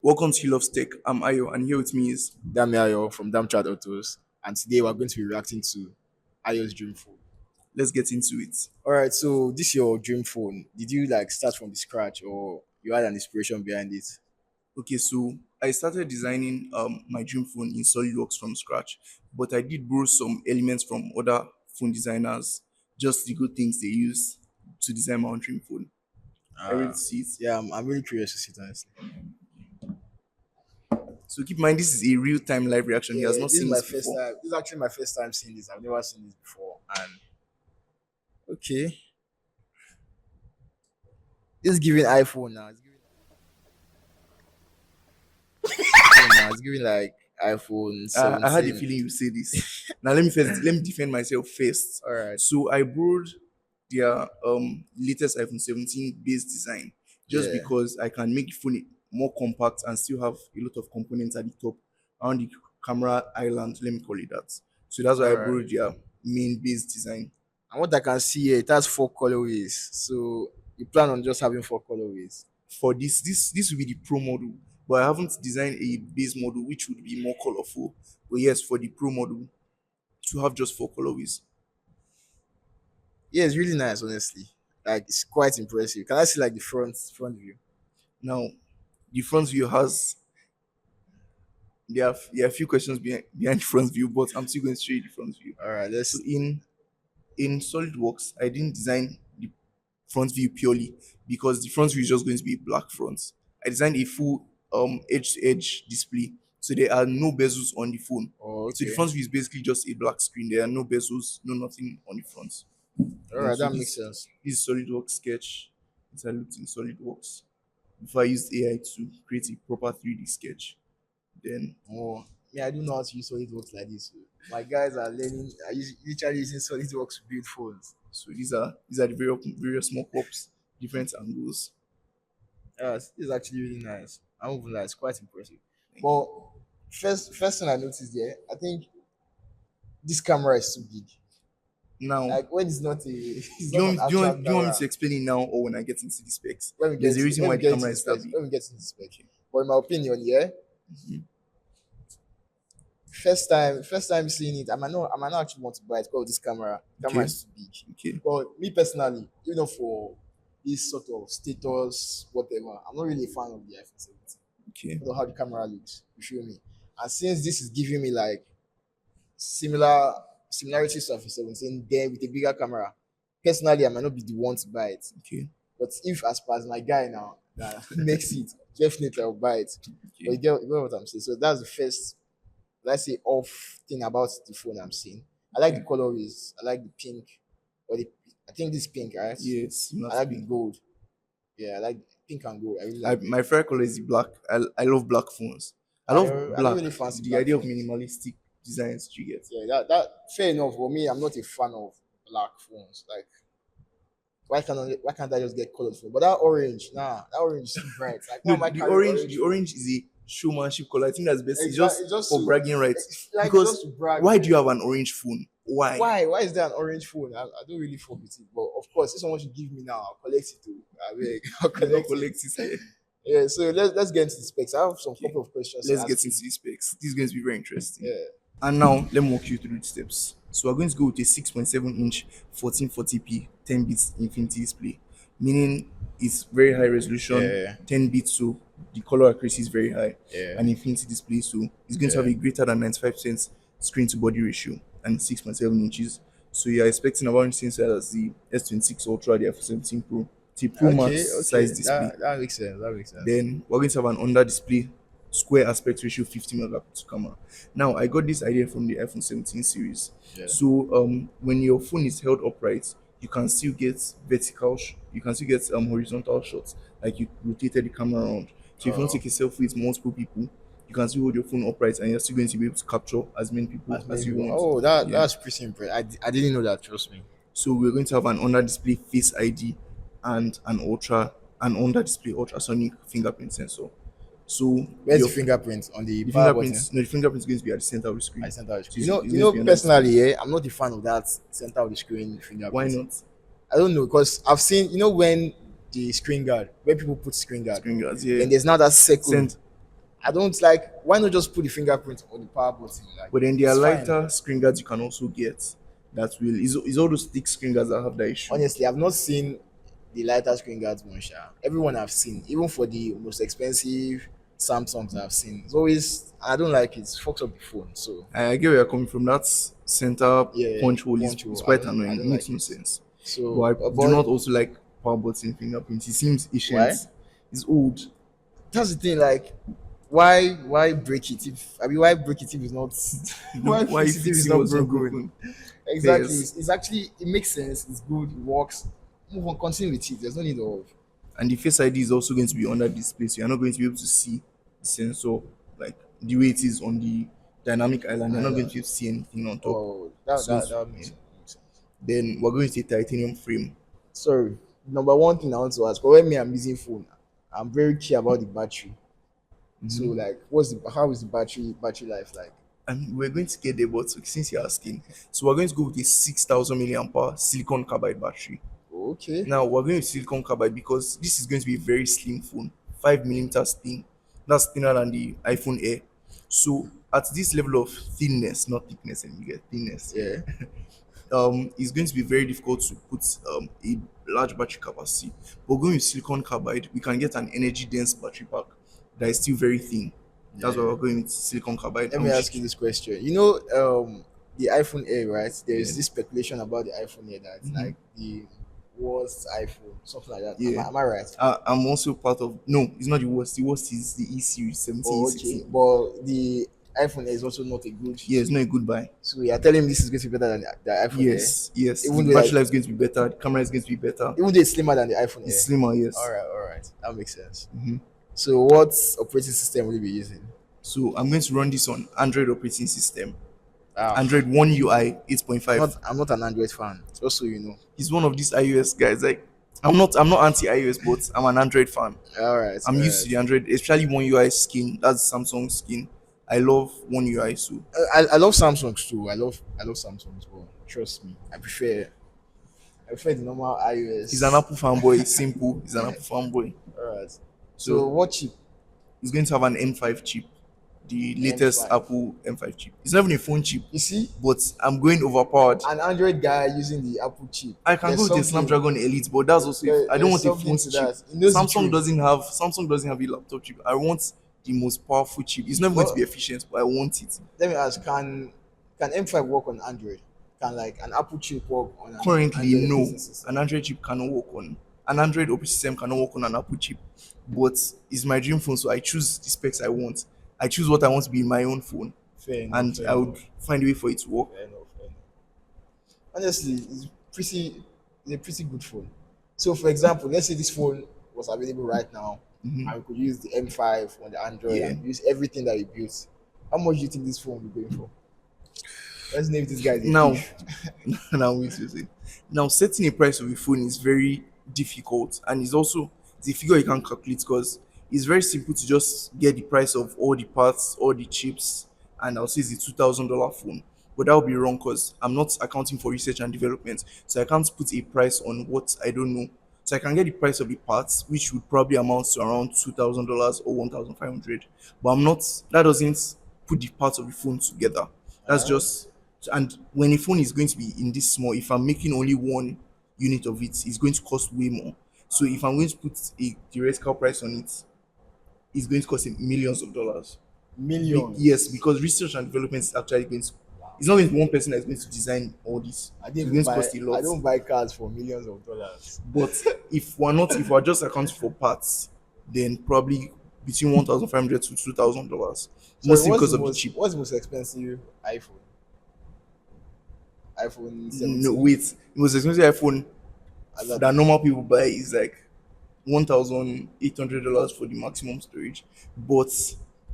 Welcome to You Love Tech. I'm Ayo, and here with me is Damiayo from Damchat Autos, and today we're going to be reacting to Ayo's dream phone. let's get into it. All right, so this your dream phone. Did you like start from the scratch, or you had an inspiration behind it? Okay, so I started designing my dream phone in SolidWorks from scratch, but I did borrow some elements from other phone designers, just the good things they use to design my own dream phone. I ready Uh, to see it. yeah, I'm really curious to see it honestly. So keep in mind this is a real time live reaction. He has Yeah, not this is seen my this first before. time. This is actually my first time seeing this. I've never seen this before, and okay, this is giving iPhone now. It's giving iPhone now. It's giving like iPhone I had a 17. feeling you say this. Now let me defend myself first. All right, So I borrowed their latest iPhone 17 base design just yeah, because I can make the phone more compact and still have a lot of components at the top around the camera island, let me call it that. So that's why all I right. borrowed their main base design. And what I can see here, it has four colorways. So you plan on just having four colorways. For this will be the pro model, but I haven't designed a base model which would be more colorful. But yes, for the pro model to have just four colorways. Yeah, it's really nice, honestly. Like it's quite impressive. Can I see like the front view? Now the front view has there are a few questions behind the front view, but I'm still going to show you the front view. All right, So let's. in SolidWorks, I didn't design the front view purely because the front view is just going to be a black front. I designed a full edge to edge display, so there are no bezels on the phone. Oh, So the okay. front view is basically just a black screen. There are no bezels, no nothing on the front. All And right, so that makes sense. this is SolidWorks sketch. As I looked in SolidWorks before I used AI to create a proper 3D sketch. Then Oh, yeah, I do know how to use SolidWorks like this. My guys are learning. Literally using SolidWorks to build phones. so these are the various mock-ups, different angles. This is actually really nice. I'm even like it's quite impressive. Thank you. But first thing I noticed there, I think this camera is too big. Now, Like when it's not a, it's do you not want an me, do you actual want do you want me camera. to explain it now or when I get into the specs? When we There's get a to reason when why we the get into camera the is that specs, big. when we get into the spec. Okay. But in my opinion, yeah, Mhm. first time seeing it, I might not actually want to buy it because this camera. Camera Okay. is too big. Okay. But me personally, for this sort of status, whatever, I'm not really a fan of the iPhone 17. Okay. I don't know how the camera looks. You feel me? And since this is giving me like similar similarities to iPhone 17, then with a bigger camera, personally, I might not be the one to buy it. Okay. But if as per as my guy now that makes it, definitely I'll buy it. But Okay. you get what I'm saying. So that's the first, let's say, off thing about the phone I'm seeing. I like the Okay. colorways. I like the pink, or the I think this pink, right? Yes, I not like the pink. gold. Yeah, I like pink and gold. I really I like them. my favorite color is the black. I love black phones. I love I don't black. really fancy The black idea of phones. minimalistic designs. Do you get? Yeah, that fair enough. For me, I'm not a fan of black phones. Like, why can't I just get colored phone? But that orange, nah, that orange is too bright. Like, why No, am I carrying orange the phone? orange is a showmanship color. I think that's best. It's Exactly, just it's just for to bragging rights. like it's Because just to brag. why do you have an orange phone? Why? Why is there an orange phone? I don't really fuck with it. But of course, if someone should give me now, I'll collect it too. I beg, I'll You will not collect it. collect it here. Yeah, so let's get into the specs. I have some Okay. couple of questions to Let's ask get you. into the specs. This is going to be very interesting. Yeah. And now let me walk you through the steps. So we're going to go with a 6.7-inch 1440p 10 bits infinity display, meaning it's very high resolution, Yeah. 10 bits, so the color accuracy is very high, Yeah. and infinity display, so it's going to have Yeah. a greater than 95% screen to body ratio and 6.7 inches. So you're expecting about the same size as the S26 Ultra, the iPhone 17 Pro, the Pro Max Okay, okay. size display. That makes sense. That makes sense. Then we're going to have an under display square aspect ratio 50 megapixel camera. Now I got this idea from the iPhone 17 series. Yeah. So when your phone is held upright, you can still get you can still get horizontal shots, like you rotated the camera around. So if you want to Oh, take a selfie with multiple people, you can still hold your phone upright and you're still going to be able to capture as many people as as many you people. want. Oh, Yeah. that's pretty impressive. I didn't know that. Trust me. So we're going to have an under display face ID and an under display ultrasonic fingerprint sensor. So Where's the fingerprint on the the power button? fingerprints, no, the fingerprint is going to be at the center of the I screen. sent out. So You it's going know, to be under the personally, screen. yeah, I'm not a fan of that center of the screen Why fingerprint. not? I don't know because I've seen, when the screen guard, when people put screen guard, Screen guards, yeah. then there's now that circle Send. I don't like. Why not just put the fingerprint on the power button? Like But then there are it's fine. lighter screen guards you can also get that will is all those thick screen guards that have that issue. Honestly, I've not seen the lighter screen guards one. Sha. Everyone I've seen, even for the most expensive Samsungs I've seen, it's always I don't like it. It fucks up the phone. So I get where you're coming from. That center yeah, punch hole punch is hole. quite I annoying. It don't makes like no it. sense. But So, I do but not also like power button fingerprint. It seems ancient. why? It's old. That's the thing. Like, why break it if I mean why break it if it's not You know why why fix it if it's fixing not was not broken? broken? Exactly. There's It's actually it makes sense. It's good. It works. Move on. Continue with it. There's no need of. and the Face ID is also going to be under display, so you're not going to be able to see the sensor like the way it is on the dynamic island. You're not going to be able to see anything on top. Oh, So that makes yeah. sense. That makes sense. Then we're going to say titanium frame. Sorry. Number one thing I want to ask, but when me I'm using phone, I'm very care about the battery. So Mhm. like, what's the how is the battery life like? And we're going to get there, but since you're asking, so we're going to go with a 6,000 milliamp hour silicon carbide battery. Okay. Now we're going with silicon carbide because this is going to be a very slim phone, 5 millimeters thin. That's thinner than the iPhone Air. So at this level of thinness, not thickness, and you get thinness, yeah. Yeah. It's going to be very difficult to put a large battery capacity. But going with silicon carbide, we can get an energy dense battery pack that is still very thin. That's why Yeah. we're going with silicon carbide. Let And me we ask you should, this question. The iPhone Air, right? yeah, There's this speculation about the iPhone Air that's hmm like the worst iPhone, something like that. yeah. Am I right? I'm also part of. No, it's not the worst. The worst is the E series 17, Oh, okay. 16. But the iPhone Air is also not a good. Yeah, it's not a good buy. So you're telling me this is going to be better than the iPhone Air, Yes, yes. The even though battery like life is going to be better. The camera is going to be better. even though it's slimmer than the iPhone It's Air. slimmer, yes. All right, that makes sense. hmm So what operating system will you be using? So I'm going to run this on Android operating system. Ah, Android One UI 8.5. I'm not an Android fan. Just so you know. He's one of these iOS guys. Like I'm not anti iOS, but I'm an Android fan. I'm All used to right. the Android, especially One UI skin. That's Samsung skin. I love One UI. So I love Samsungs too. I love Samsungs, but trust me, I prefer the normal he's an iOS. Apple fanboy. Simple. He's an Apple fanboy. All right. So So what chip? he's going to have an M5 chip, the latest M5. Apple M5 chip. It's not even a phone chip, You see, but I'm going overpowered. an Android guy using the Apple chip. I can go There's with a something. Snapdragon Elite, but that's also if I don't There's want a something phone's to chip. that. He knows the truth. Samsung doesn't have a laptop chip. I want the most powerful chip. It's not going to be Well, efficient, but I want it. let me ask: Can M5 work on Android? Can like an Apple chip work on an Currently, Android no. operating system? An Android chip cannot work on an Android operating system cannot work on an Apple chip. But it's my dream phone, so I choose the specs I want. I choose what I want to be in my own phone, Fair enough. and Fair I would enough. find a way for it to work. Fair enough. Fair enough. Honestly, it's a pretty good phone. So, for example, let's say this phone was available right now, Mhm. and we could use the M5 on the Android Yeah. and use everything that we built. How much do you think this phone will be going for? Let's name this guy a Now, thief. now wait to say. Now setting a price of a phone is very difficult, and it's also the figure you can calculate because it's very simple to just get the price of all the parts, all the chips, and I'll say it's a $2,000 phone. But that would be wrong because I'm not accounting for research and development, so I can't put a price on what I don't know. So I can get the price of the parts, which would probably amount to around $2,000 or 1,500. But I'm not. That doesn't put the parts of the phone together. That's All right. just and when a phone is going to be in this small, if I'm making only one unit of it, it's going to cost way more. So if I'm going to put a theoretical price on it, it's going to cost him millions of dollars. Yes, Millions. because research and development is actually going to. It's not going to be one person that's going to design all this. So it's going to cost a I lot. don't buy cars for millions of dollars. But if we're just accounting for parts, then probably between 1,500 to $2,000, Sorry, mostly because of the chip. what's the most expensive iPhone? iPhone No, 17? wait, the most expensive iPhone That that normal people buy is like $1,800 for the maximum storage. But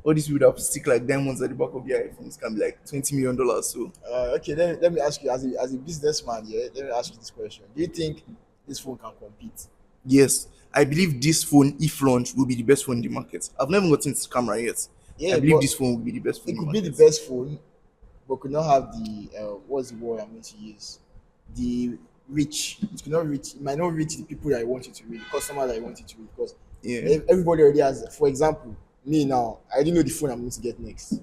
all these people that stick like diamonds at the back of their iPhones can be like $20 million. So okay, let me ask you as a businessman, yeah, let me ask you this question. Do you think this phone can compete? yes, I believe this phone, if launched, will be the best phone in the market. I've never gotten its camera yet. I Yeah, believe but this phone will be the best phone it in the could be the market. best phone, but could not have the what's the word I'm going to use? The reach. It could not reach. It might not reach the people that I want it to reach, the customer that I want it to reach, because Yeah. everybody already has. For example, Me now, I didn't know the phone I'm going to get next.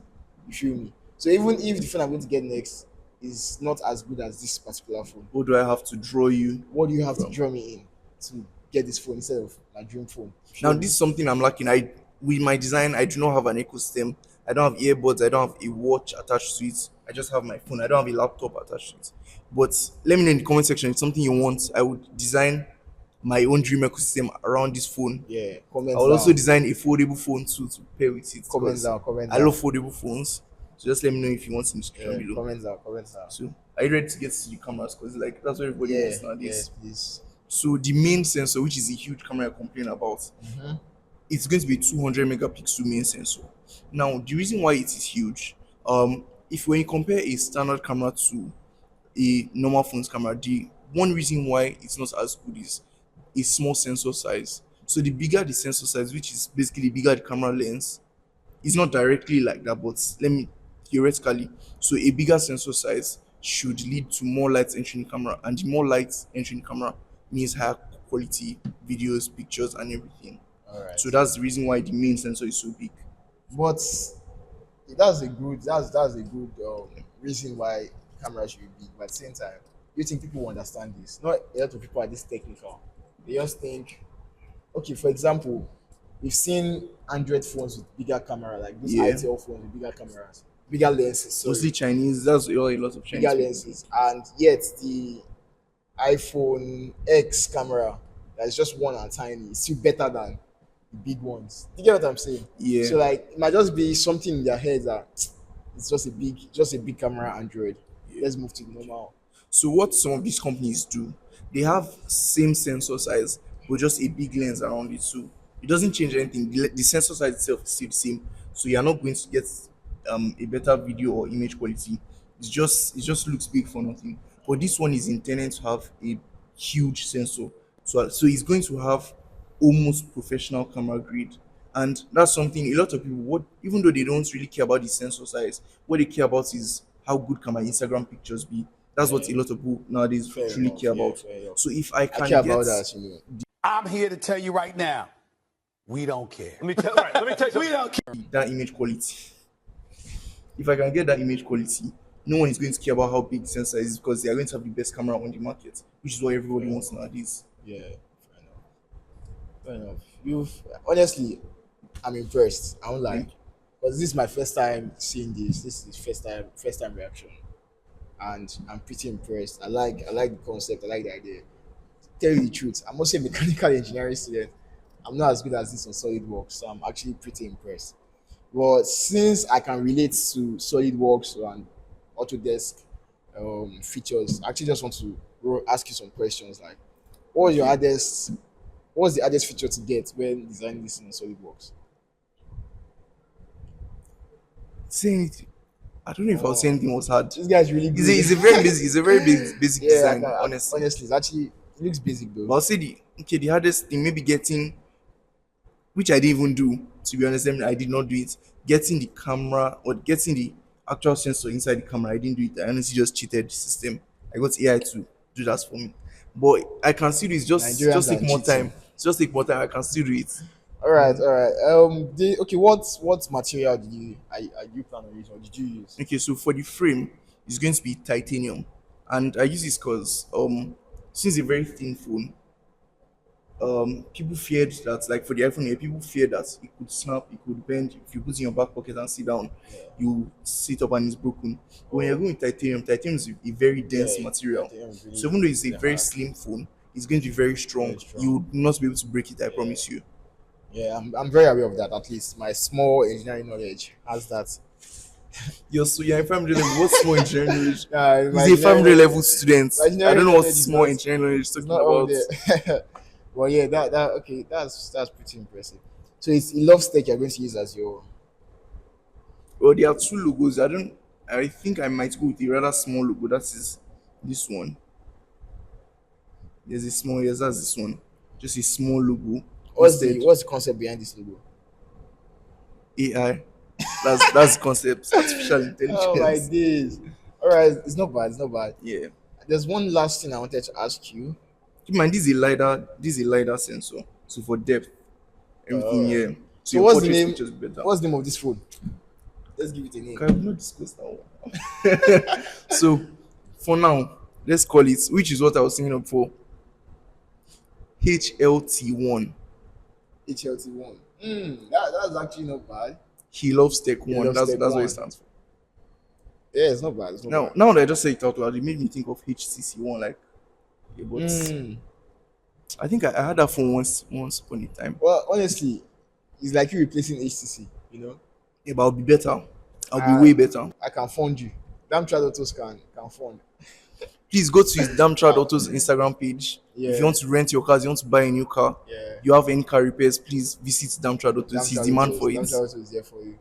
You feel me? So even if the phone I'm going to get next is not as good as this particular phone, What do I have to draw you what do you have to from? draw me in to get this phone instead of my dream phone? You Now feel this me? is something I'm lacking. I with my design, I do not have an ecosystem. I don't have earbuds. I don't have a watch attached to it. I just have my phone. I don't have a laptop attached to it. But let me know in the comment section if something you want. I would design my own dream ecosystem around this phone. Yeah, I comments will also down, design a foldable phone too to pair with it comments because down, comments I love down. foldable phones. So just let me know if you want in the description Yeah, below. comments down, comments down. So are you ready to get to the cameras? Because like that's what everybody Yeah, wants yes, nowadays. please. So the main sensor, which is a huge camera I complain about, Mm-hmm. it's going to be 200 megapixel main sensor. Now, the reason why it is huge, if when you compare a standard camera to a normal phone's camera, the one reason why it's not as good is a small sensor size. So the bigger the sensor size, which is basically bigger the camera lens, it's not directly like that, but let me theoretically. So a bigger sensor size should lead to more light entering the camera, and the more light entering the camera means higher quality videos, pictures, and everything. All So right. that's the reason why the main sensor is so big. But that's a good reason why camera should be big. But at the same time, you think people will understand this? Not a lot of people are this technical. They just think, okay, for example, we've seen Android phones with bigger camera, like those Yeah, ITL phones with bigger cameras, bigger lenses. mostly Sorry, Chinese. That's all a lot of bigger Chinese people do. lenses, and yet the iPhone X camera that's just one and tiny is still better than the big ones. You get what I'm saying? Yeah, So like it might just be something in their head that it's just a big camera Android. yeah. Let's move to the normal. So what some of these companies do, they have same sensor size, but just a big lens around it. So it doesn't change anything. The sensor size itself is still the same. So you're not going to get a better video or image quality. It just looks big for nothing. But this one is intended to have a huge sensor. So it's going to have almost professional camera grade. And that's something a lot of people what even though they don't really care about the sensor size, what they care about is how good can my Instagram pictures be. That's what Yeah, a lot of people nowadays fair truly enough. care Yeah, about. fair enough. So if I I can care get about that. I'm here to tell you right now, we don't care. Let me tell you We don't care. that image quality, if I can get that image quality, no one is going to care about how big the sensor is because they are going to have the best camera on the market, which is what everybody Fair wants enough. nowadays. Yeah, fair enough. Fair enough. You've honestly, I'm impressed. I won't lie, Okay. because this is my first time seeing this. This is first time reaction, and I'm pretty impressed. I like the concept. I like the idea. Tell you the truth, I'm also a mechanical engineering student. I'm not as good as this on SolidWorks, so I'm actually pretty impressed. But since I can relate to SolidWorks and Autodesk features, I actually just want to ask you some questions like, what was your Okay. hardest, what was the hardest feature to get when designing this in SolidWorks? Say anything. I don't know if I'll say Oh, anything was hard. this guy's really good. It's a very basic, it's a very basic Yeah, design, honestly. honestly, it's actually it looks basic But though. I'll say the hardest thing maybe getting, which I didn't even do, to be honest. I did not do it. Getting the camera or getting the actual sensor inside the camera, I didn't do it. I honestly just cheated the system. I got AI to do that for me. But I can still do it. Nigerians Just take are more cheating. time. Just take more time. I can still do it. All right, all right. Okay. What material did you are you plan on using, or did you use? Okay, so for the frame, it's going to be titanium, and I use this because since a very thin phone, people feared that like for the iPhone here, people feared that it could snap, it could bend. If you put it in your back pocket and sit down, Yeah. you sit up and it's broken. But when you're Oh, going with titanium is a very dense yeah. material. Titanium is So even though it's a really very hard, slim phone, it's going to be very strong. very strong. You would not be able to break it, I Yeah, promise you. yeah. I'm very aware of that. At least my small engineering knowledge has that. You're in 500 level. What's small engineering knowledge? My He's a engineering 500 level knowledge, student. my I don't engineering know what knowledge is small not engineering knowledge is it's talking not all about. there. Well, yeah, that okay. That's pretty impressive. So it's a love stack you're going to use as your. Well, there are two logos. I don't. I think I might go with a rather small logo. That is this one. There's a small. Yes, that's this one. Just a small logo. Instead, What's the concept behind this logo? AI. That's the concept. Artificial Oh my intelligence. days. All right, it's not bad. It's not bad. Yeah. There's one last thing I wanted to ask you. Keep in mind, this is a lidar. This is a lidar sensor. So for depth, All everything right. here. So So your what's the portrait name? pictures be better. What's the name of this phone? Let's give it a name. Okay, I will not discuss that one. So for now, let's call it, which is what I was thinking of for HLT1. HLT1. That's actually not bad. He loves Tech He One. loves Tech That's what it One. stands for. Yeah, it's not bad. It's not Now, bad. now that I just say it out loud, it made me think of HCC1. Like, yeah, but Mm. I think I had that phone once upon a time. Well, honestly, it's like you replacing HTC. You know, Yeah, but I'll be better. I'll be I way better. I can fund you. Damn Trad Autos can fund. Please go to his Damn Trad Ah, Autos Instagram page. If you yeah, want to rent your cars, you want to buy a new car, yeah. you have any car repairs, please visit Damn Trad Autos. Damn He's Trad the man Autos. for it. Damn Trad Autos is there for you.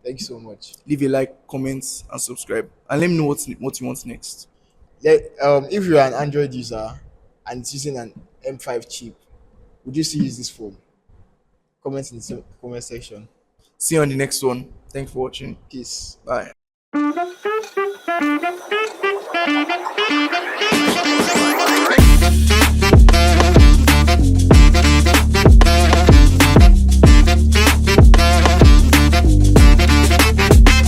Thank you so much. Leave a like, comment, and subscribe. And let me know what you want next. If you're an Android user and it's using an M5 chip, would you still use this phone? Comment in the comment section. See you on the next one. Thanks for watching. Peace. Bye.